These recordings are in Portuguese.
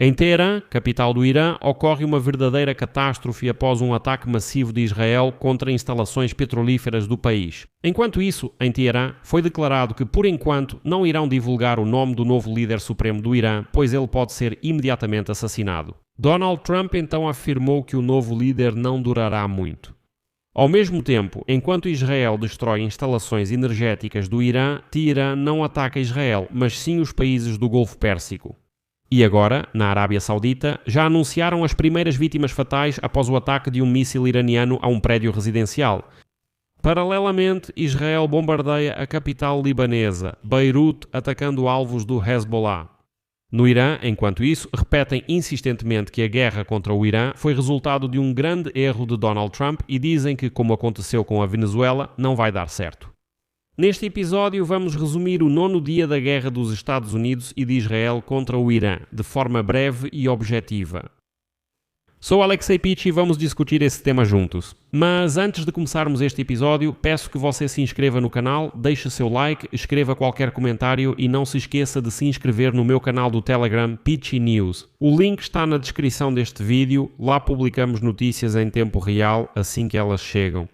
Em Teherã, capital do Irã, ocorre uma verdadeira catástrofe após um ataque massivo de Israel contra instalações petrolíferas do país. Enquanto isso, em Teherã, foi declarado que, por enquanto, não irão divulgar o nome do novo líder supremo do Irã, pois ele pode ser imediatamente assassinado. Donald Trump então afirmou que o novo líder não durará muito. Ao mesmo tempo, enquanto Israel destrói instalações energéticas do Irã, Teherã não ataca Israel, mas sim os países do Golfo Pérsico. E agora, na Arábia Saudita, já anunciaram as primeiras vítimas fatais após o ataque de um míssil iraniano a um prédio residencial. Paralelamente, Israel bombardeia a capital libanesa, Beirute, atacando alvos do Hezbollah. No Irã, enquanto isso, repetem insistentemente que a guerra contra o Irã foi resultado de um grande erro de Donald Trump e dizem que, como aconteceu com a Venezuela, não vai dar certo. Neste episódio vamos resumir o 9º dia da guerra dos Estados Unidos e de Israel contra o Irã, de forma breve e objetiva. Sou Alexei Pichi e vamos discutir esse tema juntos. Mas antes de começarmos este episódio, peço que você se inscreva no canal, deixe seu like, escreva qualquer comentário e não se esqueça de se inscrever no meu canal do Telegram Pichi News. O link está na descrição deste vídeo, lá publicamos notícias em tempo real assim que elas chegam.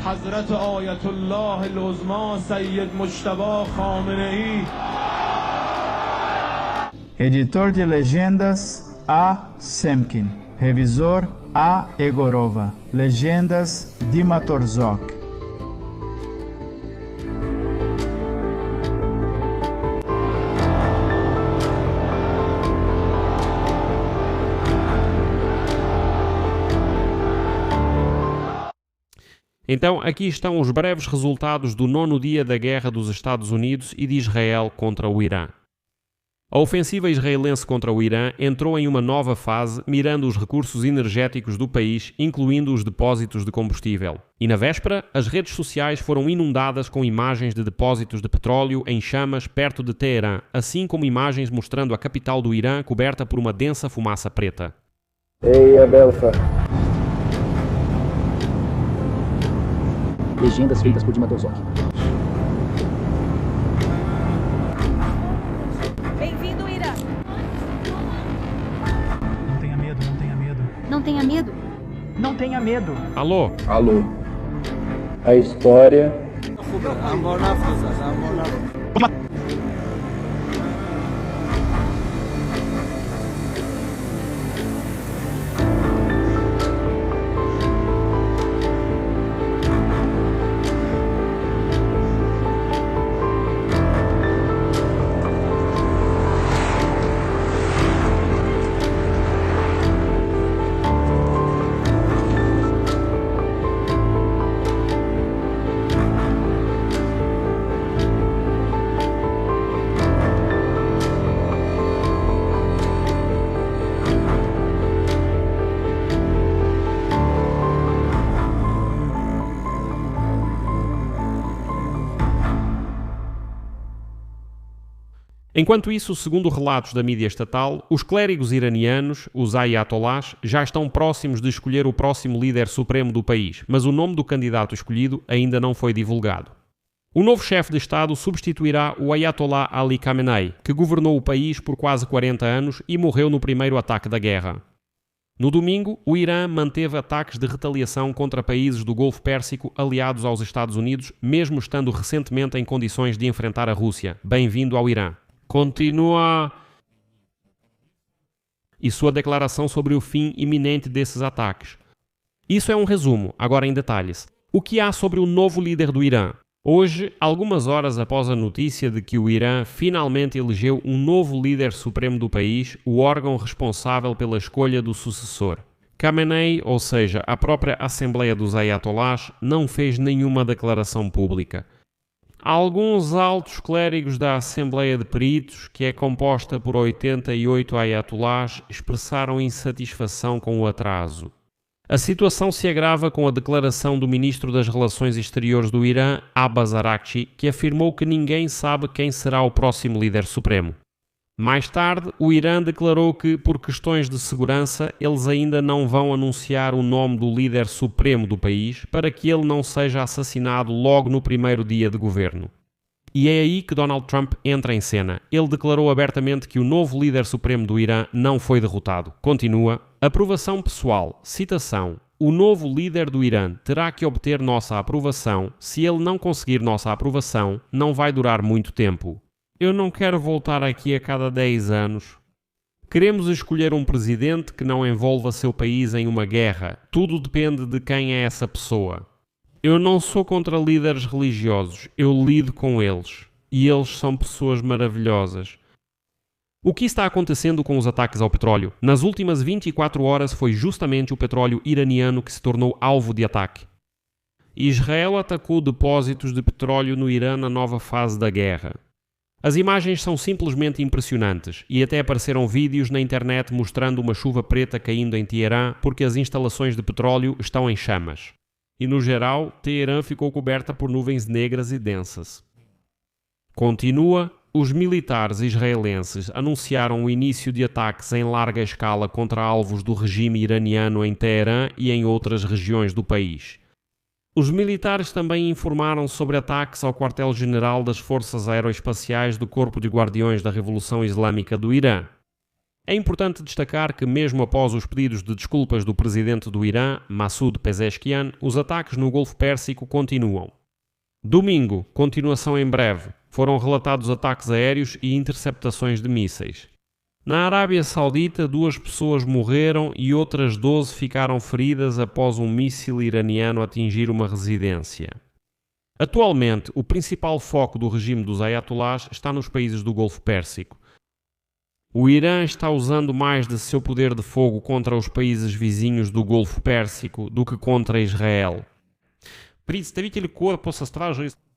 حضرت آیت الله العظما سید مجتبی خامنه‌ای. Editor de legendas A. Semkin. Revisor A. Egorova. Legendas Dima Torzok. Então, aqui estão os breves resultados do 9º dia da guerra dos Estados Unidos e de Israel contra o Irã. A ofensiva israelense contra o Irã entrou em uma nova fase, mirando os recursos energéticos do país, incluindo os depósitos de combustível. E na véspera, as redes sociais foram inundadas com imagens de depósitos de petróleo em chamas perto de Teherã, assim como imagens mostrando a capital do Irã coberta por uma densa fumaça preta. Ei, Abelfa. Legendas feitas por Dima Torzok. Bem-vindo, Irã! Não tenha medo, não tenha medo. Não tenha medo. Não tenha medo. Alô? Alô. A história Enquanto isso, segundo relatos da mídia estatal, os clérigos iranianos, os ayatollahs, já estão próximos de escolher o próximo líder supremo do país, mas o nome do candidato escolhido ainda não foi divulgado. O novo chefe de Estado substituirá o Ayatollah Ali Khamenei, que governou o país por quase 40 anos e morreu no primeiro ataque da guerra. No domingo, o Irã manteve ataques de retaliação contra países do Golfo Pérsico aliados aos Estados Unidos, mesmo estando recentemente em condições de enfrentar a Rússia. Bem-vindo ao Irã. Continua. E sua declaração sobre o fim iminente desses ataques. Isso é um resumo, agora em detalhes. O que há sobre o novo líder do Irã? Hoje, algumas horas após a notícia de que o Irã finalmente elegeu um novo líder supremo do país, o órgão responsável pela escolha do sucessor. Khamenei, ou seja, a própria Assembleia dos Ayatollahs, não fez nenhuma declaração pública. Alguns altos clérigos da Assembleia de Peritos, que é composta por 88 ayatollahs, expressaram insatisfação com o atraso. A situação se agrava com a declaração do ministro das Relações Exteriores do Irã, Abbas Araghchi, que afirmou que ninguém sabe quem será o próximo líder supremo. Mais tarde, o Irã declarou que, por questões de segurança, eles ainda não vão anunciar o nome do líder supremo do país para que ele não seja assassinado logo no primeiro dia de governo. E é aí que Donald Trump entra em cena. Ele declarou abertamente que o novo líder supremo do Irã não foi derrotado. Continua: aprovação pessoal, citação, o novo líder do Irã terá que obter nossa aprovação. Se ele não conseguir nossa aprovação, não vai durar muito tempo. Eu não quero voltar aqui a cada 10 anos. Queremos escolher um presidente que não envolva seu país em uma guerra. Tudo depende de quem é essa pessoa. Eu não sou contra líderes religiosos. Eu lido com eles. E eles são pessoas maravilhosas. O que está acontecendo com os ataques ao petróleo? Nas últimas 24 horas foi justamente o petróleo iraniano que se tornou alvo de ataque. Israel atacou depósitos de petróleo no Irã na nova fase da guerra. As imagens são simplesmente impressionantes e até apareceram vídeos na internet mostrando uma chuva preta caindo em Teherã porque as instalações de petróleo estão em chamas. E no geral, Teherã ficou coberta por nuvens negras e densas. Continua, os militares israelenses anunciaram o início de ataques em larga escala contra alvos do regime iraniano em Teherã e em outras regiões do país. Os militares também informaram sobre ataques ao quartel-general das Forças Aeroespaciais do Corpo de Guardiões da Revolução Islâmica do Irã. É importante destacar que, mesmo após os pedidos de desculpas do presidente do Irã, Massoud Pezeshkian, os ataques no Golfo Pérsico continuam. Domingo, continuação em breve, foram relatados ataques aéreos e interceptações de mísseis. Na Arábia Saudita, 2 pessoas morreram e outras 12 ficaram feridas após um míssil iraniano atingir uma residência. Atualmente, o principal foco do regime dos ayatollahs está nos países do Golfo Pérsico. O Irã está usando mais de seu poder de fogo contra os países vizinhos do Golfo Pérsico do que contra Israel.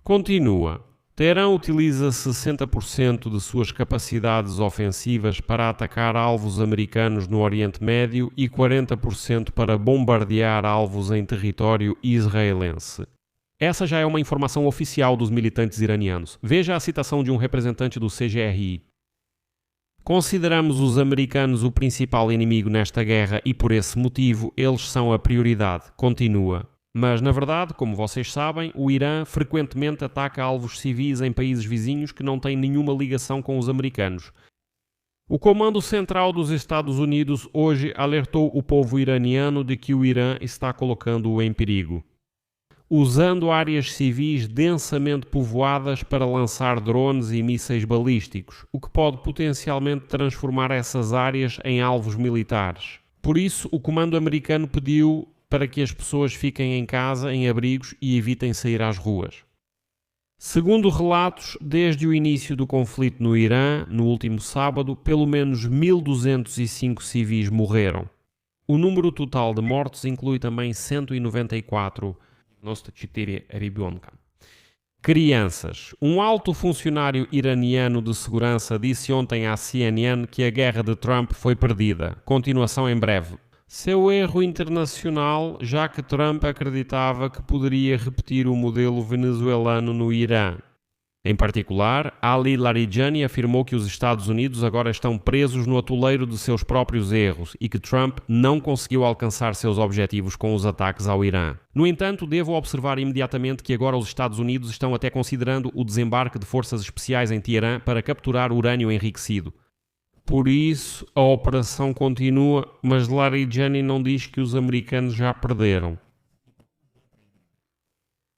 Continua. Teherã utiliza 60% de suas capacidades ofensivas para atacar alvos americanos no Oriente Médio e 40% para bombardear alvos em território israelense. Essa já é uma informação oficial dos militantes iranianos. Veja a citação de um representante do CGRI. Consideramos os americanos o principal inimigo nesta guerra e, por esse motivo, eles são a prioridade. Continua. Mas, na verdade, como vocês sabem, o Irã frequentemente ataca alvos civis em países vizinhos que não têm nenhuma ligação com os americanos. O Comando Central dos Estados Unidos hoje alertou o povo iraniano de que o Irã está colocando-o em perigo, usando áreas civis densamente povoadas para lançar drones e mísseis balísticos, o que pode potencialmente transformar essas áreas em alvos militares. Por isso, o comando americano pediu para que as pessoas fiquem em casa, em abrigos e evitem sair às ruas. Segundo relatos, desde o início do conflito no Irã, no último sábado, pelo menos 1.205 civis morreram. O número total de mortos inclui também 194 crianças. Um alto funcionário iraniano de segurança disse ontem à CNN que a guerra de Trump foi perdida. Continuação em breve. Seu erro internacional, já que Trump acreditava que poderia repetir o modelo venezuelano no Irã. Em particular, Ali Larijani afirmou que os Estados Unidos agora estão presos no atoleiro de seus próprios erros e que Trump não conseguiu alcançar seus objetivos com os ataques ao Irã. No entanto, devo observar imediatamente que agora os Estados Unidos estão até considerando o desembarque de forças especiais em Teherã para capturar urânio enriquecido. Por isso, a operação continua, mas Larijani não diz que os americanos já perderam.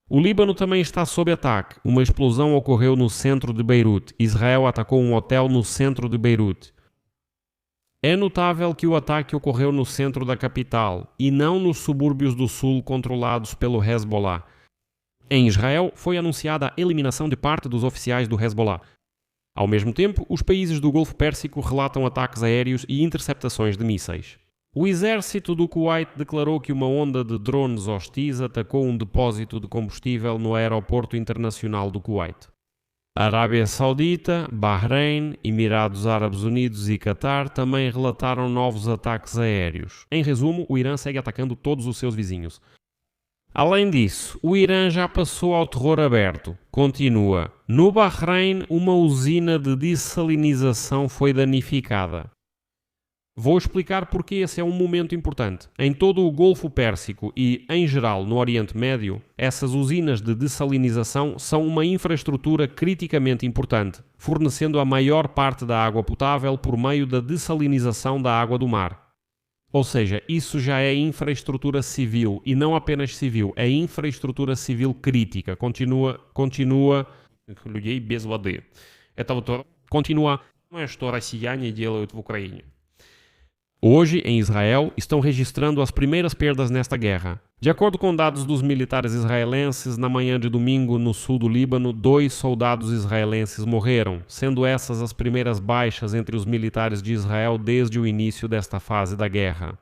O Líbano também está sob ataque. Uma explosão ocorreu no centro de Beirute. Israel atacou um hotel no centro de Beirute. É notável que o ataque ocorreu no centro da capital e não nos subúrbios do sul controlados pelo Hezbollah. Em Israel, foi anunciada a eliminação de parte dos oficiais do Hezbollah. Ao mesmo tempo, os países do Golfo Pérsico relatam ataques aéreos e interceptações de mísseis. O exército do Kuwait declarou que uma onda de drones hostis atacou um depósito de combustível no aeroporto internacional do Kuwait. A Arábia Saudita, Bahrein, Emirados Árabes Unidos e Qatar também relataram novos ataques aéreos. Em resumo, o Irã segue atacando todos os seus vizinhos. Além disso, o Irã já passou ao terror aberto. Continua. No Bahrein, uma usina de dessalinização foi danificada. Vou explicar porque esse é um momento importante. Em todo o Golfo Pérsico e, em geral, no Oriente Médio, essas usinas de dessalinização são uma infraestrutura criticamente importante, fornecendo a maior parte da água potável por meio da dessalinização da água do mar. Ou seja, isso já é infraestrutura civil, e não apenas civil, é infraestrutura civil crítica. Continua людей без воды. Это вот continua, что россияне делают в Украине. Hoje, em Israel, estão registrando as primeiras perdas nesta guerra. De acordo com dados dos militares israelenses, na manhã de domingo, no sul do Líbano, 2 soldados israelenses morreram, sendo essas as primeiras baixas entre os militares de Israel desde o início desta fase da guerra.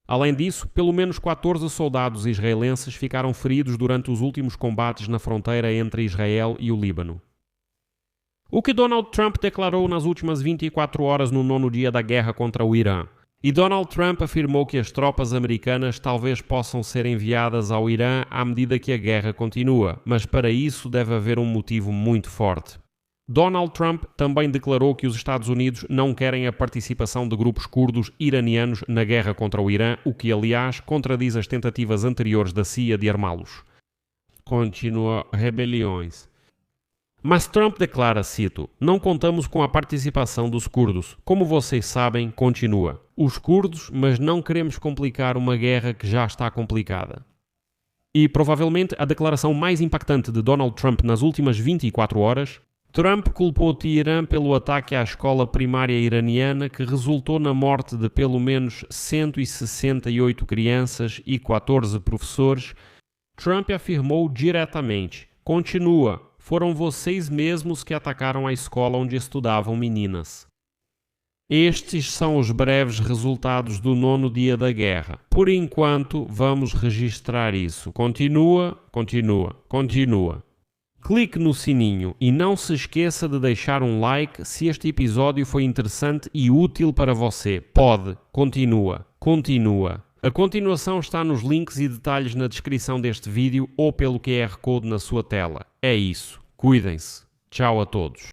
Além disso, pelo menos 14 soldados israelenses ficaram feridos durante os últimos combates na fronteira entre Israel e o Líbano. O que Donald Trump declarou nas últimas 24 horas no 9º dia da guerra contra o Irã? E Donald Trump afirmou que as tropas americanas talvez possam ser enviadas ao Irã à medida que a guerra continua, mas para isso deve haver um motivo muito forte. Donald Trump também declarou que os Estados Unidos não querem a participação de grupos curdos iranianos na guerra contra o Irã, o que, aliás, contradiz as tentativas anteriores da CIA de armá-los. Continua rebeliões. Mas Trump declara, cito, não contamos com a participação dos curdos. Como vocês sabem, continua. Os curdos, mas não queremos complicar uma guerra que já está complicada. E provavelmente a declaração mais impactante de Donald Trump nas últimas 24 horas, Trump culpou Teherã pelo ataque à escola primária iraniana que resultou na morte de pelo menos 168 crianças e 14 professores. Trump afirmou diretamente, continua, foram vocês mesmos que atacaram a escola onde estudavam meninas. Estes são os breves resultados do 9º dia da guerra. Por enquanto, vamos registrar isso. Continua. Clique no sininho e não se esqueça de deixar um like se este episódio foi interessante e útil para você. Continua. A continuação está nos links e detalhes na descrição deste vídeo ou pelo QR Code na sua tela. É isso. Cuidem-se. Tchau a todos.